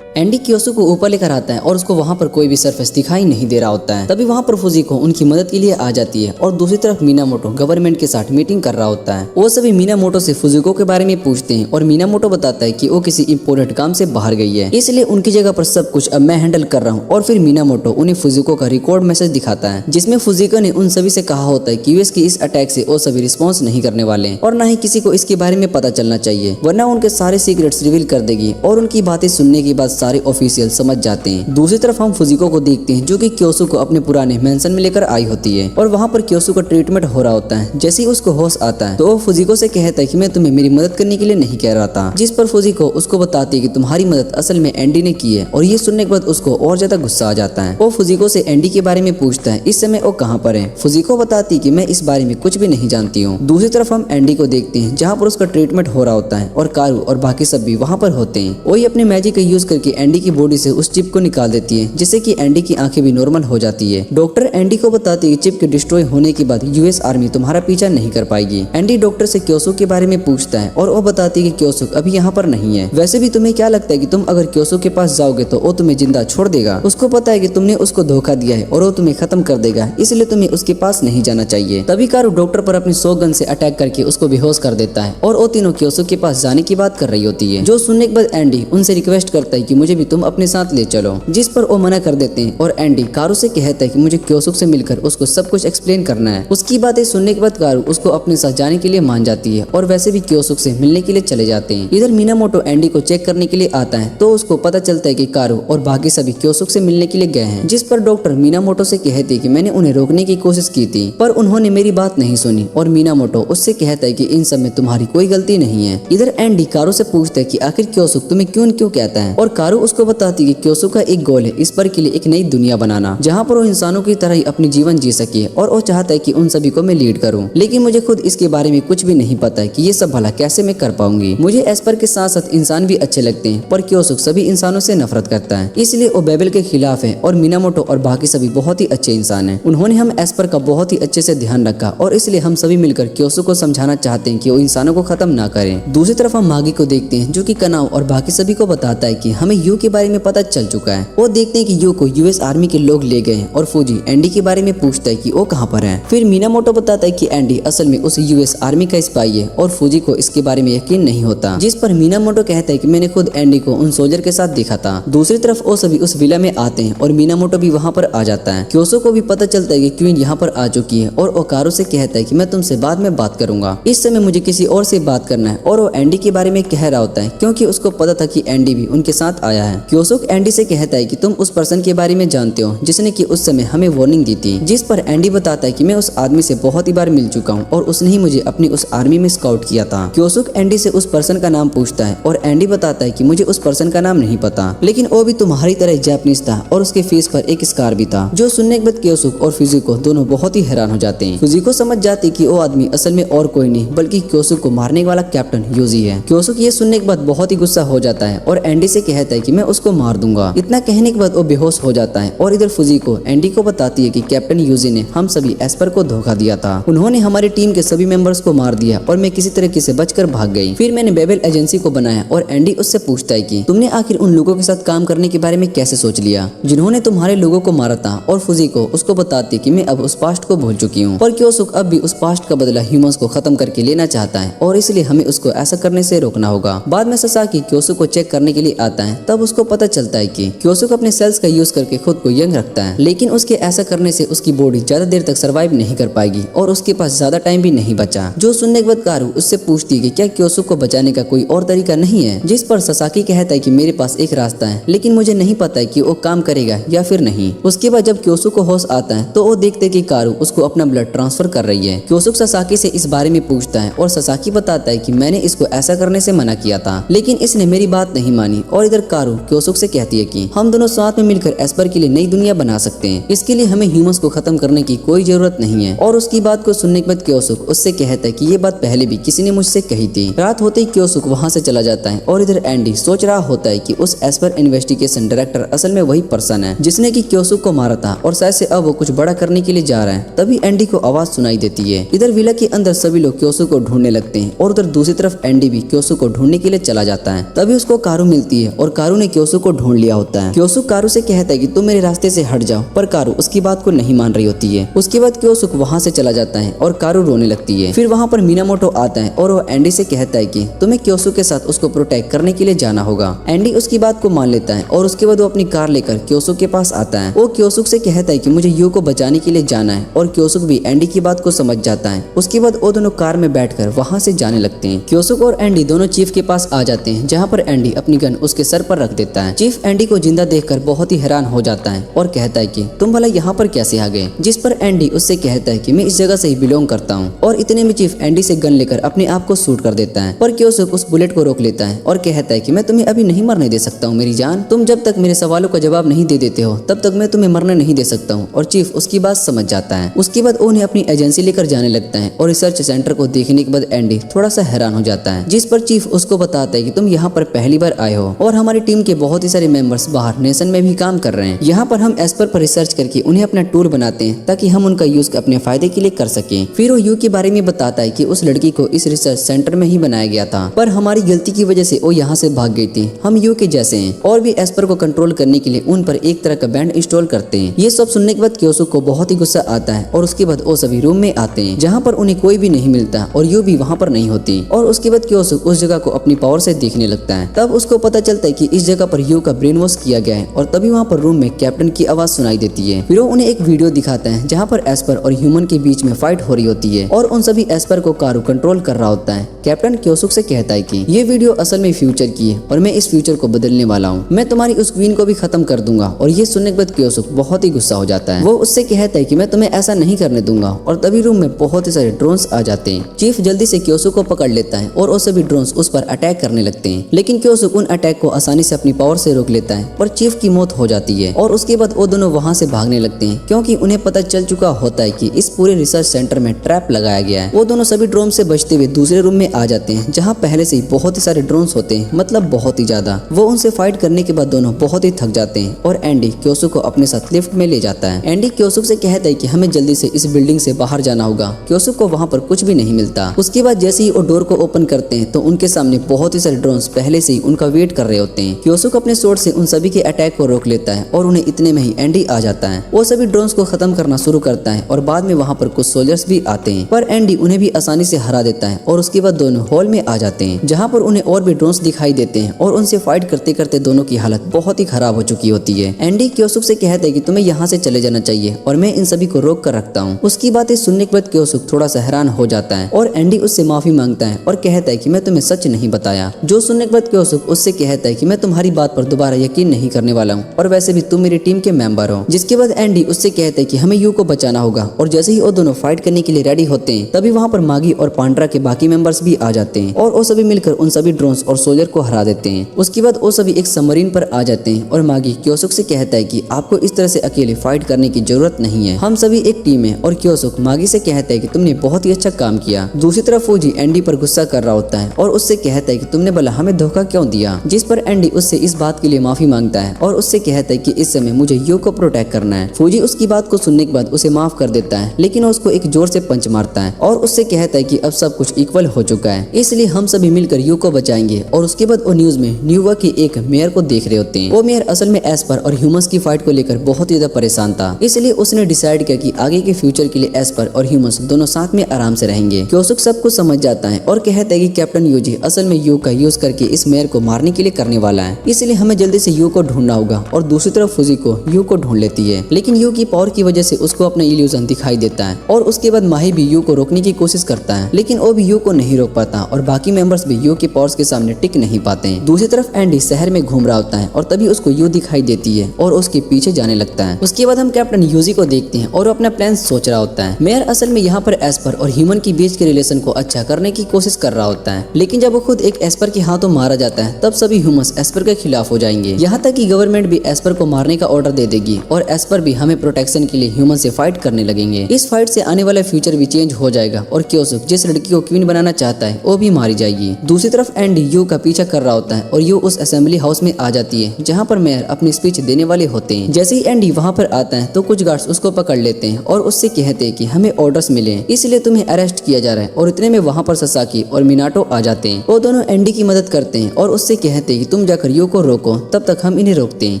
एंडी क्योसुक को ऊपर लेकर आता है और उसको वहाँ पर कोई भी सरफेस दिखाई नहीं दे रहा होता है। तभी वहाँ पर फुजिको उनकी मदद के लिए आ जाती है और दूसरी तरफ मीनामोटो गवर्नमेंट के साथ मीटिंग कर रहा होता है। वो सभी मीनामोटो से फुजिको के बारे में पूछते हैं और मीनामोटो बताता है कि वो किसी इम्पोर्टेंट काम से बाहर गई है, इसलिए उनकी जगह पर सब कुछ अब मैं हैंडल कर रहा हूँ। और फिर मीनामोटो उन्हें फुजिको का रिकॉर्ड मैसेज दिखाता है जिसमें फुजिको ने उन सभी से कहा होता है कि यूएस की इस अटैक से वो सभी रिस्पॉन्स नहीं करने वाले और न ही किसी को इसके बारे में पता चलना चाहिए, वरना उनके सारे सीक्रेट्स रिवील कर देगी। और उनकी बातें सुनने के बाद सारे ऑफिशियल समझ जाते हैं। दूसरी तरफ हम फुजिको को देखते हैं जो कि क्योसुक को अपने पुराने मेंशन में लेकर आई होती है और वहाँ पर क्योसुक का ट्रीटमेंट हो रहा होता है। जैसे ही उसको होश आता है तो वो फुजिको से कहता है कि मैं तुम्हें मेरी मदद करने के लिए नहीं कह रहा था, जिस पर फुजिको उसको बताती है कि तुम्हारी मदद असल में एंडी ने की है। और ये सुनने के बाद उसको और ज्यादा गुस्सा आ जाता है। वो फुजिको से एंडी के बारे में पूछता है इस समय वो कहाँ पर है। फुजिको बताती कि मैं इस बारे में कुछ भी नहीं जानती हूँ। दूसरी तरफ हम एंडी को देखते हैं जहाँ पर उसका ट्रीटमेंट हो रहा होता है और कारू और बाकी सब भी वहाँ पर होते हैं। वही अपने मैजिक का यूज करके एंडी की बॉडी से उस चिप को निकाल देती है जिससे कि एंडी की आंखें भी नॉर्मल हो जाती है। डॉक्टर एंडी को बताती है कि चिप के डिस्ट्रॉय होने के बाद यूएस आर्मी तुम्हारा पीछा नहीं कर पाएगी। एंडी डॉक्टर से क्योसुक के बारे में पूछता है और वो बताती है कि क्योसुक अभी यहाँ पर नहीं है। वैसे भी तुम्हें क्या लगता है कि तुम अगर क्योसुक के पास जाओगे तो वो तुम्हें जिंदा छोड़ देगा। उसको पता है कि तुमने उसको धोखा दिया है और वो तुम्हें खत्म कर देगा, इसलिए तुम्हें उसके पास नहीं जाना चाहिए। तभी कारू डॉक्टर पर अपनी शॉटगन से अटैक करके उसको बेहोश कर देता है और वो तीनों क्योसुक के पास जाने की बात कर रही होती है। जो सुनने के बाद एंडी उनसे रिक्वेस्ट करता है कि मुझे भी तुम अपने साथ ले चलो, जिस पर वो मना कर देते हैं और एंडी कारू से कहता है कि मुझे क्योसुक से मिलकर उसको सब कुछ एक्सप्लेन करना है। उसकी बातें सुनने के बाद कारू उसको अपने साथ जाने के लिए मान जाती है और वैसे भी क्योसुक से मिलने के लिए चले जाते हैं। इधर मीनामोटो एंडी को चेक करने के लिए आता है तो उसको पता चलता है कि कारू और बाकी सभी क्योसुक से मिलने के लिए गए हैं, जिस पर डॉक्टर मीनामोटो से कहती है कि मैंने उन्हें रोकने की कोशिश की थी पर उन्होंने मेरी बात नहीं सुनी। और मीनामोटो उससे कहता है कि इन सब में तुम्हारी कोई गलती नहीं है। इधर एंडी कारू से पूछता है कि आखिर क्योसुक तुम्हें क्यों कहता है और कारू उसको बताती है कि क्योसुक का एक गोल है इस पर के लिए एक नई दुनिया बनाना जहाँ पर वो इंसानों की तरह ही अपनी जीवन जी सके और वो चाहता है कि उन सभी को मैं लीड करूँ, लेकिन मुझे खुद इसके बारे में कुछ भी नहीं पता है कि ये सब भला कैसे मैं कर पाऊंगी। मुझे एस्पर के साथ साथ इंसान भी अच्छे लगते हैं पर क्योसुक सभी इंसानों से नफरत करता है, इसलिए वो बेबल के खिलाफ है। और मीनामोटो और बाकी सभी बहुत ही अच्छे इंसान हैं। उन्होंने हम एस्पर का बहुत ही अच्छे से ध्यान रखा और इसलिए हम सभी मिलकर क्योसुक को समझाना चाहते हैं कि वो इंसानों को खत्म ना करें। दूसरी तरफ हम मागी को देखते हैं जो कि कनाव और बाकी सभी को बताता है कि हमें यू के बारे में पता चल चुका है। वो देखते हैं कि यू को यूएस आर्मी के लोग ले गए हैं और फौजी एंडी के बारे में पूछता है कि वो कहाँ पर है। फिर मीनामोटो बताता है कि एंडी असल में उस यूएस आर्मी का स्पाई है और फौजी को इसके बारे में यकीन नहीं होता, जिस पर मीनामोटो कहता है कि मैंने खुद एंडी को उन सोल्जर के साथ देखा था। दूसरी तरफ वो सभी उस विला में आते हैं और मीनामोटो भी वहाँ पर आ जाता है। क्योसो को भी पता चलता है कि क्वीन यहाँ पर आ चुकी है और ओकारो से कहता है कि मैं तुमसे बाद में बात करूंगा, इस समय मुझे किसी और से बात करना है। और वो एंडी के बारे में कह रहा होता है क्योंकि उसको पता था कि एंडी भी उनके साथ आया है। क्योसुक एंडी से कहता है कि तुम उस पर्सन के बारे में जानते हो जिसने कि उस समय हमें वार्निंग दी थी, जिस पर एंडी बताता है कि मैं उस आदमी से बहुत ही बार मिल चुका हूँ और उसने ही मुझे अपनी उस आर्मी में स्काउट किया था। क्योसुक एंडी से उस पर्सन का नाम पूछता है और एंडी बताता है कि मुझे उस पर्सन का नाम नहीं पता, लेकिन वो भी तुम्हारी तरह जापानीज था और उसके फेस पर एक स्कार भी था। जो सुनने के बाद क्योसुक और फुजिको दोनों बहुत ही हैरान हो जाते हैं। फुजिको समझ जाती कि वो आदमी असल में और कोई नहीं बल्कि क्योसुक को मारने वाला कैप्टन यूजी है। क्योसुक ये सुनने के बाद बहुत ही गुस्सा हो जाता है और एंडी से कहता है कि मैं उसको मार दूंगा। इतना कहने के बाद वो बेहोश हो जाता है और इधर फुजिको एंडी को बताती है कि कैप्टन यूजी ने हम सभी एस्पर को धोखा दिया था। उन्होंने हमारी टीम के सभी मेंबर्स को मार दिया और मैं किसी तरीके से बचकर भाग गई। फिर मैंने बेबल एजेंसी को बनाया और एंडी उससे पूछता है कि तुमने आखिर उन लोगों के साथ काम करने के बारे में कैसे सोच लिया जिन्होंने तुम्हारे लोगों को मारा था। और फुजिको उसको बताती है कि मैं अब उस पास्ट को भूल चुकी हूँ, पर क्योसुक अब भी उस पास्ट का बदला ह्यूमंस को खत्म करके लेना चाहता है और इसलिए हमें उसको ऐसा करने से रोकना होगा। बाद में ससाकी क्योसुक को चेक करने के लिए आता है, तब उसको पता चलता है कि क्योसुक अपने सेल्स का यूज करके खुद को यंग रखता है, लेकिन उसके ऐसा करने से उसकी बॉडी ज्यादा देर तक सर्वाइव नहीं कर पाएगी और उसके पास ज्यादा टाइम भी नहीं बचा। जो सुनने के बाद कारू उससे पूछती है कि क्या क्योसुक को बचाने का कोई और तरीका नहीं है, जिस पर ससाकी कहता है कि मेरे पास एक रास्ता है लेकिन मुझे नहीं पता है कि वो काम करेगा या फिर नहीं। उसके बाद जब क्योसुक को होश आता है तो वो देखते कि कारू उसको अपना ब्लड ट्रांसफर कर रही है। क्योसुक ससाकी से इस बारे में पूछता है और ससाकी बताता है कि मैंने इसको ऐसा करने से मना किया था लेकिन इसने मेरी बात नहीं मानी। और इधर कारू क्योसुक से कहती है कि हम दोनों साथ में मिलकर एस्पर के लिए नई दुनिया बना सकते हैं, इसके लिए हमें ह्यूमंस को खत्म करने की कोई जरूरत नहीं है। और उसकी बात को सुनने के बाद क्योसुक उससे कहता है कि ये बात पहले भी किसी ने मुझसे कही थी। रात होते ही क्योसुक वहाँ से चला जाता है और इधर एंडी सोच रहा होता है कि उस एस्पर इन्वेस्टिगेशन डायरेक्टर असल में वही पर्सन है जिसने की क्योसुक को मारा था और शायद से अब वो कुछ बड़ा करने के लिए जा रहा है। तभी एंडी को आवाज सुनाई देती है। इधर विला के अंदर सभी लोग क्योसुक को ढूंढने लगते हैं और उधर दूसरी तरफ एंडी भी क्योसुक को ढूंढने के लिए चला जाता है। तभी उसको कारू मिलती है और कारू ने क्योसुक को ढूंढ लिया होता है। क्योसुक कारू से कहता है कि तुम मेरे रास्ते से हट जाओ, पर कारू उसकी बात को नहीं मान रही होती है। उसके बाद क्योसुक वहाँ से चला जाता है और कारू रोने लगती है। फिर वहाँ पर मिनामोटो आता है और वो एंडी से कहता है कि तुम्हें क्योसुक के साथ उसको प्रोटेक्ट करने के लिए जाना होगा। एंडी उसकी बात को मान लेता है और उसके बाद वो अपनी कार लेकर क्योसुक के पास आता है। वो क्योसुक से कहता है कि मुझे यू को बचाने के लिए जाना है और क्योसुक भी एंडी की बात को समझ जाता है। उसके बाद वो दोनों कार में बैठकर वहाँ से जाने लगते हैं। क्योसुक और एंडी दोनों चीफ के पास आ जाते हैं जहाँ पर एंडी अपनी गन उसके सर पर रख देता है। चीफ एंडी को जिंदा देखकर बहुत ही हैरान हो जाता है और कहता है कि तुम भला यहाँ पर कैसे आ गए, जिस पर एंडी उससे कहता है कि मैं इस जगह से ही बिलोंग करता हूँ। और इतने में चीफ एंडी से गन लेकर अपने आप को शूट कर देता है, पर क्योसुक उस बुलेट को रोक लेता है और कहता है कि मैं तुम्हें अभी नहीं मरने दे सकता हूँ मेरी जान, तुम जब तक मेरे सवालों का जवाब नहीं दे देते हो तब तक मैं तुम्हें मरने नहीं दे सकता हूँ। और चीफ उसकी बात समझ जाता है। उसके बाद उन्हें अपनी एजेंसी लेकर जाने लगता है और रिसर्च सेंटर को देखने के बाद एंडी थोड़ा सा हैरान हो जाता है, जिस पर चीफ उसको बताता है कि तुम यहाँ पर पहली बार आए हो और हमारी टीम के बहुत ही सारे मेंबर्स बाहर नेशन में भी काम कर रहे हैं। यहाँ पर हम एस्पर पर रिसर्च करके उन्हें अपना टूर बनाते हैं ताकि हम उनका यूज अपने फायदे के लिए कर सके। फिर वो यू के बारे में बताता है कि उस लड़की को इस रिसर्च सेंटर में ही बनाया गया था, पर हमारी गलती की वजह से वो यहाँ से भाग गई थी। हम यू के जैसे हैं और भी एस्पर को कंट्रोल करने के लिए उन पर एक तरह का बैंड इंस्टॉल करते हैं। ये सब सुनने के बाद क्योसुक को बहुत ही गुस्सा आता है और उसके बाद वो सभी रूम में आते हैं जहाँ पर उन्हें कोई भी नहीं मिलता और यू भी वहाँ पर नहीं होती। और उसके बाद क्योसुक उस जगह को अपनी पावर से देखने लगता है। तब उसको पता चलता है कि इस जगह पर यू का ब्रेन वॉश किया गया है और तभी वहाँ पर रूम में कैप्टन की आवाज सुनाई देती है। फिर वो उन्हें एक वीडियो दिखाता है जहाँ पर एस्पर और ह्यूमन के बीच में फाइट हो रही होती है और उन सभी एस्पर को कारू कंट्रोल कर रहा होता है। कैप्टन क्योसुक से कहता है कि ये वीडियो असल में फ्यूचर की है और मैं इस फ्यूचर को बदलने वाला हूँ, मैं तुम्हारी उस क्वीन को भी खत्म कर दूंगा। और ये सुनने के बाद क्योसुक बहुत ही गुस्सा हो जाता है। वो उससे कहता है कि मैं तुम्हें ऐसा नहीं करने दूंगा और तभी रूम में बहुत ही सारे ड्रोन्स आ जाते हैं। चीफ जल्दी से क्योसुक को पकड़ लेता है और वो सभी ड्रोन्स उस पर अटैक करने लगते हैं, लेकिन क्योसुक उन अटैक को आसानी से अपनी पावर से रोक लेता है, पर चीफ की मौत हो जाती है। और उसके बाद वो दोनों वहाँ से भागने लगते हैं क्योंकि उन्हें पता चल चुका होता है कि इस पूरे रिसर्च सेंटर में ट्रैप लगाया गया है। वो दोनों सभी ड्रोन से बचते हुए दूसरे रूम में आ जाते हैं जहाँ पहले से ही बहुत ही सारे ड्रोन्स होते हैं, मतलब बहुत ही ज्यादा। वो उनसे फाइट करने के बाद दोनों बहुत ही थक जाते हैं और एंडी क्योसुक को अपने साथ लिफ्ट में ले जाता है। एंडी क्योसुक से कहता है कि हमें जल्दी से इस बिल्डिंग से बाहर जाना होगा। क्योसुक को वहाँ पर कुछ भी नहीं मिलता। उसके बाद जैसे ही वो डोर को ओपन करते हैं तो उनके सामने बहुत ही सारे ड्रोन्स पहले से ही उनका वेट कर रहे होते हैं। क्योसुक अपने स्वॉर्ड से उन सभी के अटैक को रोक लेता है और उन्हें इतने में ही एंडी आ जाता है। वो सभी ड्रोन्स को खत्म करना शुरू करता है और बाद में वहाँ पर कुछ सोल्जर्स भी आते हैं, पर एंडी उन्हें भी आसानी से हरा देता है। और उसके बाद दोनों हॉल में आ जाते हैं जहाँ पर उन्हें और भी ड्रोन्स दिखाई देते हैं और उनसे फाइट करते करते दोनों की हालत बहुत ही खराब हो चुकी होती है। एंडी क्योसुक से कहता है कि तुम्हें यहाँ से चले जाना चाहिए और मैं इन सभी को रोक कर रखता हूँ। उसकी बातें सुनने के बाद क्योसुक थोड़ा सा हैरान हो जाता है और एंडी उससे माफी मांगता है और कहता है कि मैं तुम्हें सच नहीं बताया। जो सुनने के बाद क्योसुक उससे कहता है कि मैं मैं तुम्हारी बात पर दोबारा यकीन नहीं करने वाला हूँ, और वैसे भी तुम मेरी टीम के मेंबर हो। जिसके बाद एंडी उससे कहते हैं कि हमें यू को बचाना होगा, और जैसे ही वो दोनों फाइट करने के लिए रेडी होते हैं तभी वहाँ पर मागी और पांड्रा के बाकी मेंबर्स भी आ जाते हैं, और वो सभी मिलकर उन सभी ड्रोन्स और सोल्जर को हरा देते हैं। उसके बाद वो सभी एक सबमरीन पर आ जाते हैं, और मागी क्योसुक से कहता है कि आपको इस तरह से अकेले फाइट करने की जरूरत नहीं है, हम सभी एक टीम है। और क्योसुक मागी से कहता है कि तुमने बहुत ही अच्छा काम किया। दूसरी तरफ फौजी एंडी पर गुस्सा कर रहा होता है और उससे कहता है कि तुमने भला हमें धोखा क्यों दिया, जिस पर एंडी उससे इस बात के लिए माफी मांगता है और उससे कहता है कि इस समय मुझे यू को प्रोटेक्ट करना है। फौजी उसकी बात को सुनने के बाद उसे माफ कर देता है, लेकिन उसको एक जोर से पंच मारता है और उससे कहता है कि अब सब कुछ इक्वल हो चुका है, इसलिए हम सभी मिलकर यू को बचाएंगे। और उसके बाद वो न्यूज में न्यूयॉर्क की एक मेयर को देख रहे होते हैं। वो मेयर असल में एस्पर और ह्यूमंस की फाइट को लेकर बहुत ही ज्यादा परेशान था, इसलिए उसने डिसाइड किया कि आगे के फ्यूचर के लिए एस्पर और ह्यूमंस दोनों साथ में आराम से रहेंगे। क्योसुक सब कुछ समझ जाता है और कहता है कि कैप्टन यूजी असल में यू का यूज करके इस मेयर को मारने के लिए करने वाला है, इसलिए हमें जल्दी से यू को ढूंढना होगा। और दूसरी तरफ फुजी को यू को ढूंढ लेती है, लेकिन यू की पावर की वजह से उसको अपना इल्यूजन दिखाई देता है। और उसके बाद माही भी यू को रोकने की कोशिश करता है, लेकिन वो भी यू को नहीं रोक पाता और बाकी मेंबर्स भी यू के पावर्स के सामने टिक नहीं पाते हैं। दूसरी तरफ एंडी शहर में घूम रहा होता है और तभी उसको यू दिखाई देती है और उसके पीछे जाने लगता है। उसके बाद हम कैप्टन यूजी को देखते हैं और अपना प्लान सोच रहा होता है। मेयर असल में यहाँ पर एस्पर और ह्यूमन के बीच के रिलेशन को अच्छा करने की कोशिश कर रहा होता है, लेकिन जब वो खुद एक एस्पर के हाथों मारा जाता है तब सभी ह्यूमंस एस्पर के खिलाफ हो जाएंगे। यहाँ तक कि गवर्नमेंट भी एस्पर को मारने का ऑर्डर दे देगी और एस्पर भी हमें प्रोटेक्शन के लिए ह्यूमन से फाइट करने लगेंगे। इस फाइट से आने वाला फ्यूचर भी चेंज हो जाएगा और क्योसुक जिस लड़की को क्वीन बनाना चाहता है वो भी मारी जाएगी। दूसरी तरफ एंडी यू का पीछा कर रहा होता है और यू उस असेंबली हाउस में आ जाती है जहाँ पर मेयर अपनी स्पीच देने वाले होते हैं। जैसे ही एंडी वहाँ पर आता है तो कुछ गार्ड्स उसको पकड़ लेते हैं और उससे कहते हैं कि हमें ऑर्डर्स मिले इसलिए तुम्हें अरेस्ट किया जा रहा है। और इतने में वहाँ पर ससाकी और मिनाटो आ जाते हैं। वो दोनों एंडी की मदद करते हैं और उससे कहते हैं कि तुम जाकर यू को रोको, तब तक हम इन्हें रोकते हैं।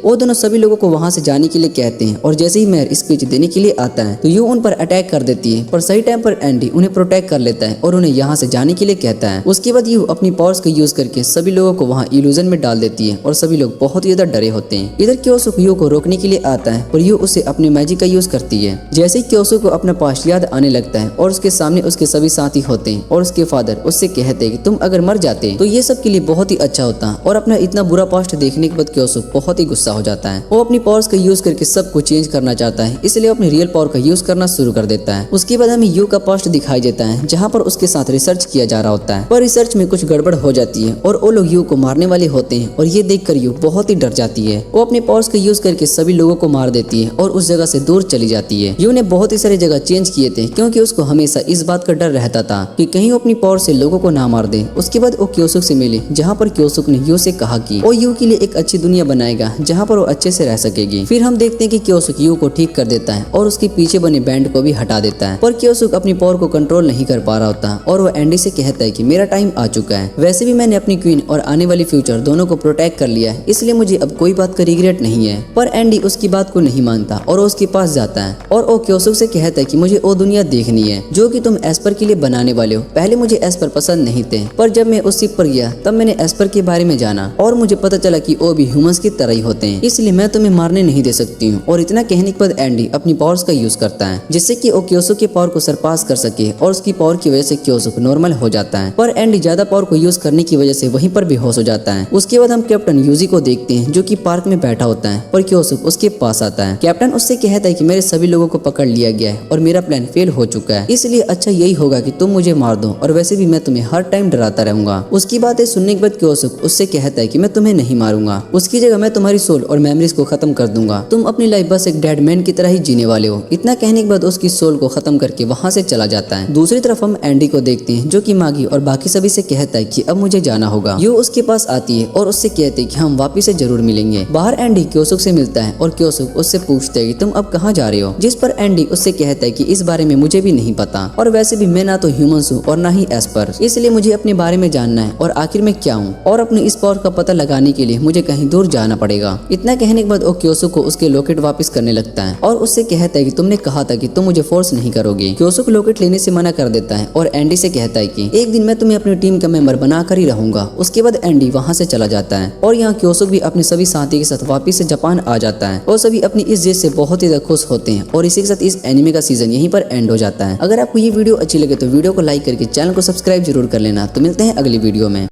वो दोनों सभी लोगों को वहाँ से जाने के लिए कहते हैं और जैसे ही मेयर स्पीच देने के लिए आता है तो यू उन पर अटैक कर देती है, पर सही टाइम पर एंडी उन्हें प्रोटेक्ट कर लेता है और उन्हें यहाँ से जाने के लिए कहता है। उसके बाद यू अपनी पावर्स का यूज करके सभी लोगों को वहाँ इल्यूजन में डाल देती है और सभी लोग बहुत ही ज्यादा डरे होते हैं। इधर क्योसुक यू को रोकने के लिए आता है पर यू उसे अपने मैजिक का यूज करती है। जैसे ही क्योसुक को अपना पास्ट याद आने लगता है और उसके सामने उसके सभी साथी होते हैं और उसके फादर उससे कहते हैं कि तुम अगर मर जाते तो ये सब के लिए बहुत ही अच्छा होता। और अपना इतना बुरा पास्ट देखने के बाद क्योसुक बहुत ही गुस्सा हो जाता है। वो अपनी पावर्स का यूज करके सब कुछ चेंज करना चाहता है, इसलिए अपनी रियल पावर का यूज करना शुरू कर देता है। उसके बाद हमें यू का पास्ट दिखाई देता है जहाँ पर उसके साथ रिसर्च किया जा रहा होता है, पर रिसर्च में कुछ गड़बड़ हो जाती है और वो लोग यू को मारने वाले होते हैं और ये देखकर यू बहुत ही डर जाती है। वो अपने पावर्स का यूज करके सभी लोगों को मार देती है और उस जगह से दूर चली जाती है। यू ने बहुत ही सारी जगह चेंज किए थे क्योंकि उसको हमेशा इस बात का डर रहता था कि कहीं वो अपनी पावर से लोगों को ना मार दे। उसके बाद वो क्योसुक से मिली जहाँ पर क्योसुक ने यू से कहा कि वो यू के लिए एक अच्छी दुनिया बनाएगा जहाँ पर वो अच्छे से रह सकेगी। फिर हम देखते हैं कि क्योसुक यू को ठीक कर देता है और उसके पीछे बने बैंड को भी हटा देता है, पर क्योसुक अपनी पावर को कंट्रोल नहीं कर पा रहा होता और वो एंडी से कहता है कि मेरा टाइम आ चुका है। वैसे भी मैंने अपनी क्वीन और आने वाली फ्यूचर दोनों को प्रोटेक्ट कर लिया है, इसलिए मुझे अब कोई बात का रिग्रेट नहीं है। पर एंडी उसकी बात को नहीं मानता और उसके पास जाता है और वो क्योसुक से कहता है कि मुझे वो दुनिया देखनी है जो कि तुम एस्पर के लिए बनाने वाले हो। पहले मुझे एस्पर पसंद नहीं थे, पर जब मैं उस शिप पर गया तब मैंने एस्पर के बारे में जाना और मुझे पता चला कि वो भी ह्यूमंस की तरह ही होते हैं, इसलिए मैं तुम्हें मारने नहीं दे सकती हूँ। और इतना कहने के बाद एंडी अपनी पावर्स का यूज करता है जिससे कि वो क्योसुक के पावर को सरपास कर सके और उसकी पावर की वजह से क्योसुक नॉर्मल हो जाता है। पर एंडी ज्यादा पावर को यूज करने की वजह से वहीं पर बेहोश हो जाता है। उसके बाद हम कैप्टन यूजी को देखते हैं जो कि पार्क में बैठा होता है, पर क्योसुक उसके पास आता है। कैप्टन उससे कहता है कि मेरे सभी लोगों को पकड़ लिया गया है और मेरा प्लान फेल हो चुका है, इसलिए अच्छा यही होगा कि तुम मुझे मार दो और वैसे भी मैं तुम्हें हर टाइम डराता रहूंगा। उसकी बातें सुनने के बाद क्योसुक उससे कहता है कि मैं तुम्हें नहीं मारूंगा, उसकी जगह मैं तुम्हारी सोल और मेमोरीज को खत्म कर दूंगा। तुम अपनी लाइफ बस एक डेड मैन की तरह ही जीने वाले हो। इतना कहने के बाद उसकी सोल को खत्म करके वहाँ से चला जाता है। दूसरी तरफ हम एंडी को देखते हैं जो कि मागी और बाकी सभी से कहता है कि अब मुझे जाना होगा। यू उसके पास आती है और उससे कहते हैं कि हम वापिस से जरूर मिलेंगे। बाहर एंडी क्योसुक से मिलता है और क्योसुक उससे पूछता है कि तुम अब कहाँ जा रहे हो, जिस पर एंडी उससे कहता है कि इस बारे में मुझे भी नहीं पता और वैसे भी मैं ना तो ह्यूमंस हूँ और ना ही एस्पर, इसलिए मुझे अपने बारे में जानना है और आखिर में क्या हूँ और अपने इस पावर का पता लगाने के लिए मुझे कहीं दूर जाना पड़ेगा। इतना कहने के बाद वो क्योसुक को उसके लॉकेट वापस करने लगता है और उससे कहता है कि तुमने कहा था कि तुम मुझे फोर्स नहीं करोगे। क्योसुक लॉकेट लेने से मना कर देता है और एंडी से कहता है कि एक दिन मैं तुम्हें अपनी टीम का मेंबर बनाकर ही रहूंगा। उसके बाद एंडी वहाँ से चला जाता है और यहाँ क्योसुक भी अपने सभी साथी के साथ वापस से जापान आ जाता है और सभी अपनी इस जीत से बहुत ही ज्यादा खुश होते हैं और इसी के साथ इस एनिमे का सीजन यहीं पर एंड हो जाता है। अगर आपको ये वीडियो अच्छी लगे तो वीडियो को लाइक करके चैनल को सब्सक्राइब जरूर कर लेना। तो मिलते हैं अगली वीडियो में।